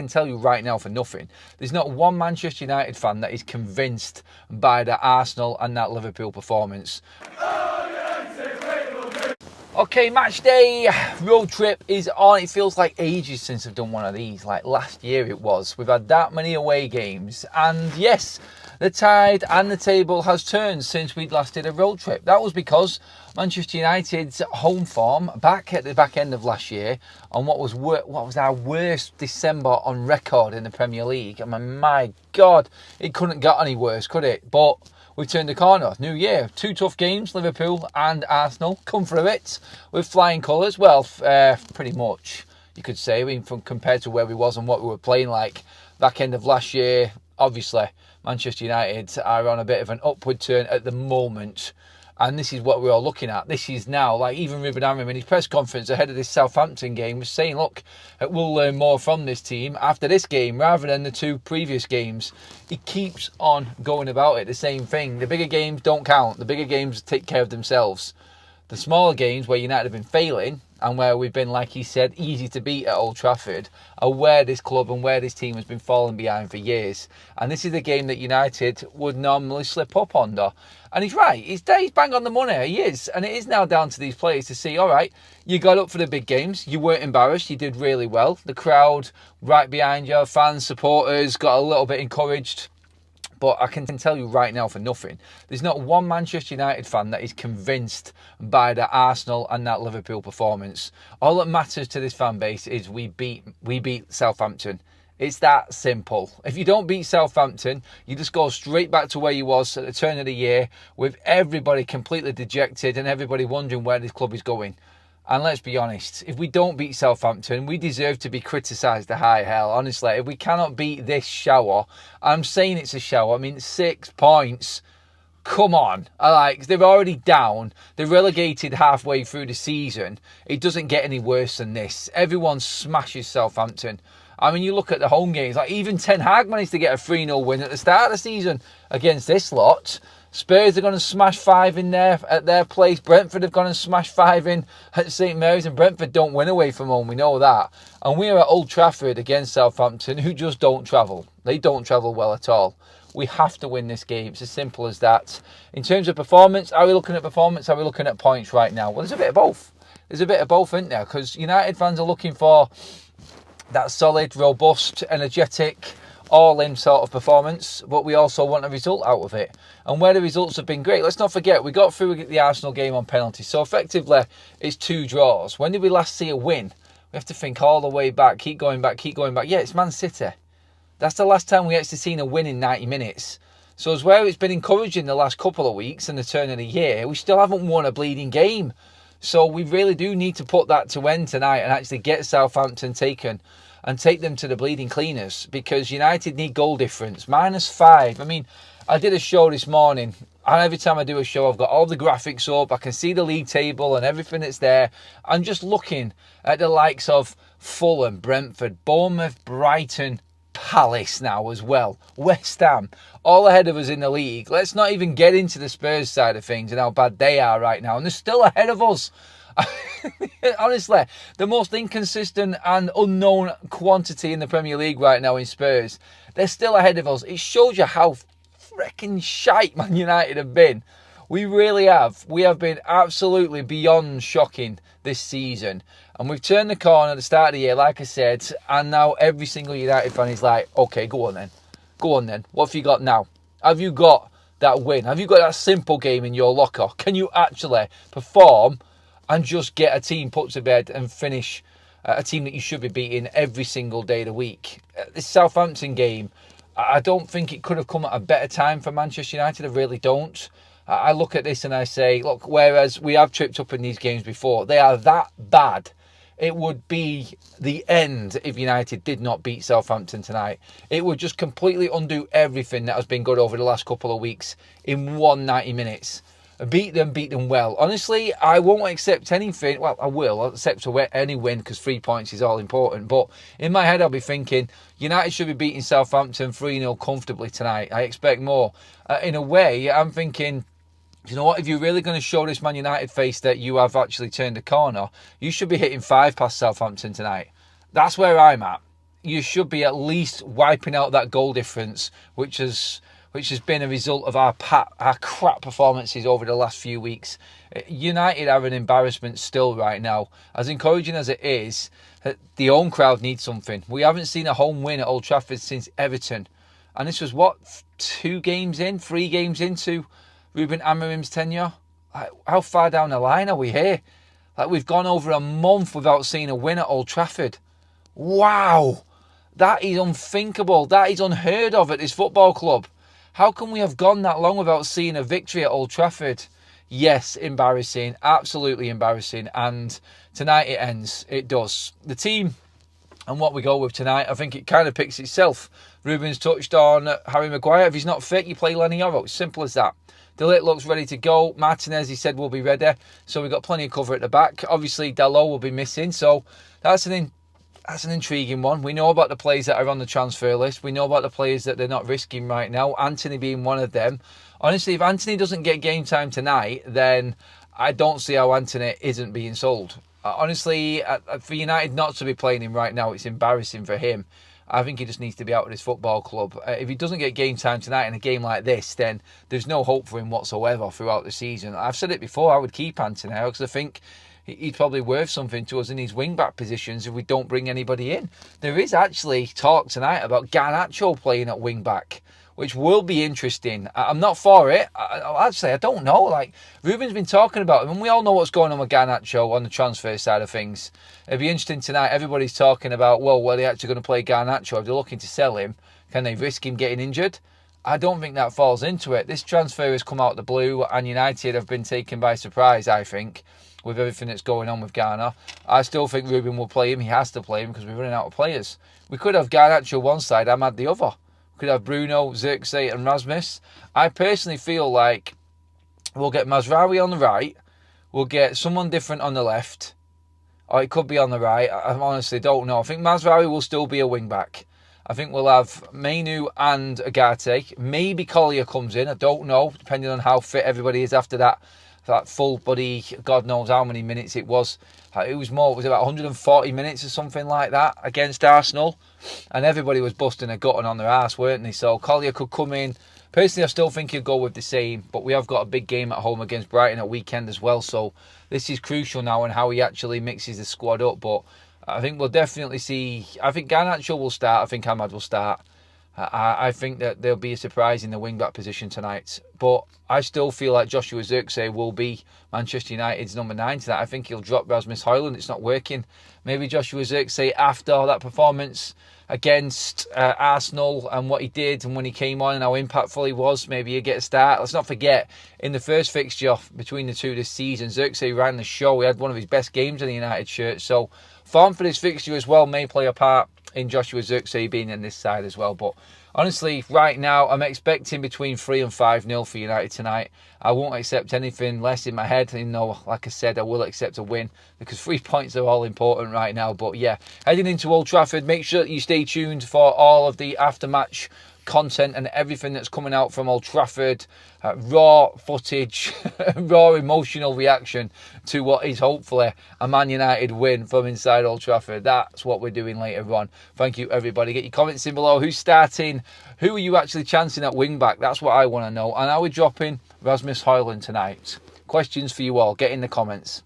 can tell you right now for nothing, there's not one Manchester United fan that is convinced by that Arsenal and that Liverpool performance. Okay, match day, road trip is on. It feels like ages since I've done one of these, like last year it was. We've had that many away games, and yes, the tide and the table has turned since we'd last did a road trip. That was because Manchester United's home form back at the back end of last year on what was our worst December on record in the Premier League. I mean, my God, it couldn't get any worse, could it? But we turned the corner. New year, 2 tough games, Liverpool and Arsenal. Come through it with flying colours. Well, pretty much, you could say. I mean, compared to where we was and what we were playing like back end of last year, obviously, Manchester United are on a bit of an upward turn at the moment. And this is what we're all looking at. This is now, like even Ruben Amorim in his press conference ahead of this Southampton game was saying, look, we'll learn more from this team after this game rather than the 2 previous games. He keeps on going about it, the same thing. The bigger games don't count. The bigger games take care of themselves. The smaller games where United have been failing and where we've been, like he said, easy to beat at Old Trafford are where this club and where this team has been falling behind for years. And this is the game that United would normally slip up under. And he's right. He's bang on the money. He is. And it is now down to these players to see, all right, you got up for the big games. You weren't embarrassed. You did really well. The crowd right behind you, fans, supporters, got a little bit encouraged. But I can tell you right now for nothing, there's not one Manchester United fan that is convinced by that Arsenal and that Liverpool performance. All that matters to this fan base is we beat Southampton. It's that simple. If you don't beat Southampton, you just go straight back to where you was at the turn of the year with everybody completely dejected and everybody wondering where this club is going. And let's be honest, if we don't beat Southampton, we deserve to be criticised to high hell. Honestly, if we cannot beat this shower, I'm saying it's a shower, I mean 6 points. Come on. They're already down. They're relegated halfway through the season. It doesn't get any worse than this. Everyone smashes Southampton. I mean, you look at the home games, like even Ten Hag managed to get a 3-0 win at the start of the season against this lot. Spurs are going to smash 5 in there at their place. Brentford have gone and smashed 5 in at St Mary's, and Brentford don't win away from home. We know that. And we are at Old Trafford against Southampton, who just don't travel. They don't travel well at all. We have to win this game. It's as simple as that. In terms of performance, are we looking at performance? Are we looking at points right now? Well, there's a bit of both. There's a bit of both, isn't there? Because United fans are looking for that solid, robust, energetic, all-in sort of performance, but we also want a result out of it. And where the results have been great, let's not forget, we got through the Arsenal game on penalties, so effectively it's 2 draws. When did we last see a win? We have to think all the way back, keep going back. Yeah, it's Man City. That's the last time we actually seen a win in 90 minutes. So as where it's been encouraging the last couple of weeks and the turn of the year, we still haven't won a bleeding game. So we really do need to put that to end tonight and actually get Southampton taken and take them to the bleeding cleaners, because United need goal difference. -5. I mean, I did a show this morning, and every time I do a show, I've got all the graphics up. I can see the league table and everything that's there. I'm just looking at the likes of Fulham, Brentford, Bournemouth, Brighton, Palace now as well. West Ham, all ahead of us in the league. Let's not even get into the Spurs side of things and how bad they are right now. And they're still ahead of us. Honestly, the most inconsistent and unknown quantity in the Premier League right now in Spurs. They're still ahead of us. It shows you how freaking shite Man United have been. We really have. We have been absolutely beyond shocking this season. And we've turned the corner at the start of the year, like I said, and now every single United fan is like, okay, go on then. Go on then. What have you got now? Have you got that win? Have you got that simple game in your locker? Can you actually perform and just get a team put to bed and finish a team that you should be beating every single day of the week? This Southampton game, I don't think it could have come at a better time for Manchester United. I really don't. I look at this and I say, look, whereas we have tripped up in these games before, they are that bad. It would be the end if United did not beat Southampton tonight. It would just completely undo everything that has been good over the last couple of weeks in 190 minutes. Beat them well. Honestly, I won't accept anything. Well, I will. I'll accept any win because 3 points is all important. But in my head, I'll be thinking United should be beating Southampton 3-0 comfortably tonight. I expect more. In a way, I'm thinking, you know what, if you're really going to show this Man United face that you have actually turned a corner, you should be hitting 5 past Southampton tonight. That's where I'm at. you should be at least wiping out that goal difference, which has been a result of our crap performances over the last few weeks. United are an embarrassment still right now. As encouraging as it is, the home crowd needs something. We haven't seen a home win at Old Trafford since Everton. And this was, 3 games into Ruben Amorim's tenure? How far down the line are we here? We've gone over a month without seeing a win at Old Trafford. Wow! That is unthinkable. That is unheard of at this football club. How can we have gone that long without seeing a victory at Old Trafford? Yes, embarrassing. Absolutely embarrassing. And tonight it ends. It does. The team and what we go with tonight, I think it kind of picks itself. Ruben's touched on Harry Maguire. If he's not fit, you play Lenny Yoro. Simple as that. De Ligt looks ready to go. Martinez, he said, will be ready. So we've got plenty of cover at the back. Obviously, Dalot will be missing. So that's an intriguing one. We know about the players that are on the transfer list. We know about the players that they're not risking right now. Anthony being one of them. Honestly, if Anthony doesn't get game time tonight, then I don't see how Anthony isn't being sold. Honestly, for United not to be playing him right now, it's embarrassing for him. I think he just needs to be out of this football club. If he doesn't get game time tonight in a game like this, then there's no hope for him whatsoever throughout the season. I've said it before, I would keep Anthony because I think he's probably worth something to us in his wing-back positions if we don't bring anybody in. There is actually talk tonight about Garnacho playing at wing-back, which will be interesting. I'm not for it. I don't know. Ruben's been talking about him, and we all know what's going on with Garnacho on the transfer side of things. It'd be interesting tonight. Everybody's talking about, well, are they actually going to play Garnacho? If they're looking to sell him, can they risk him getting injured? I don't think that falls into it. This transfer has come out of the blue, and United have been taken by surprise, I think, with everything that's going on with Garner. I still think Ruben will play him. He has to play him because we're running out of players. We could have Garnacho one side, Ahmad the other. Could have Bruno, Xerxes and Rasmus. I personally feel like we'll get Mazraoui on the right. We'll get someone different on the left. Or it could be on the right. I honestly don't know. I think Mazraoui will still be a wing-back. I think we'll have Mainu and Agate. Maybe Collier comes in. I don't know, depending on how fit everybody is after that full body, God knows how many minutes it was. It was about 140 minutes or something like that against Arsenal. And everybody was busting a gut on their arse, weren't they? So Collier could come in. Personally, I still think he'll go with the same. But we have got a big game at home against Brighton at weekend as well. So this is crucial now in how he actually mixes the squad up. But I think we'll definitely see. I think Garnacho will start. I think Ahmad will start. I think that there'll be a surprise in the wing-back position tonight. But I still feel like Joshua Zirkzee will be Manchester United's number 9 tonight. I think he'll drop Rasmus Højlund. It's not working. Maybe Joshua Zirkzee, after that performance against Arsenal and what he did and when he came on and how impactful he was, maybe he'll get a start. Let's not forget, in the first fixture between the two this season, Zirkzee ran the show. He had one of his best games in the United shirt. So form for this fixture as well may play a part in Joshua Zirkzee being in this side as well. But honestly, right now, I'm expecting between 3 and 5-0 for United tonight. I won't accept anything less in my head. Like I said, I will accept a win because 3 points are all important right now. But yeah, heading into Old Trafford, make sure that you stay tuned for all of the after-match content and everything that's coming out from Old Trafford, raw footage, raw emotional reaction to what is hopefully a Man United win from inside Old Trafford. That's what we're doing later on. Thank you, everybody. Get your comments in below. Who's starting? Who are you actually chancing at wing back? That's what I want to know. And are we dropping Rasmus Højlund tonight? Questions for you all. Get in the comments.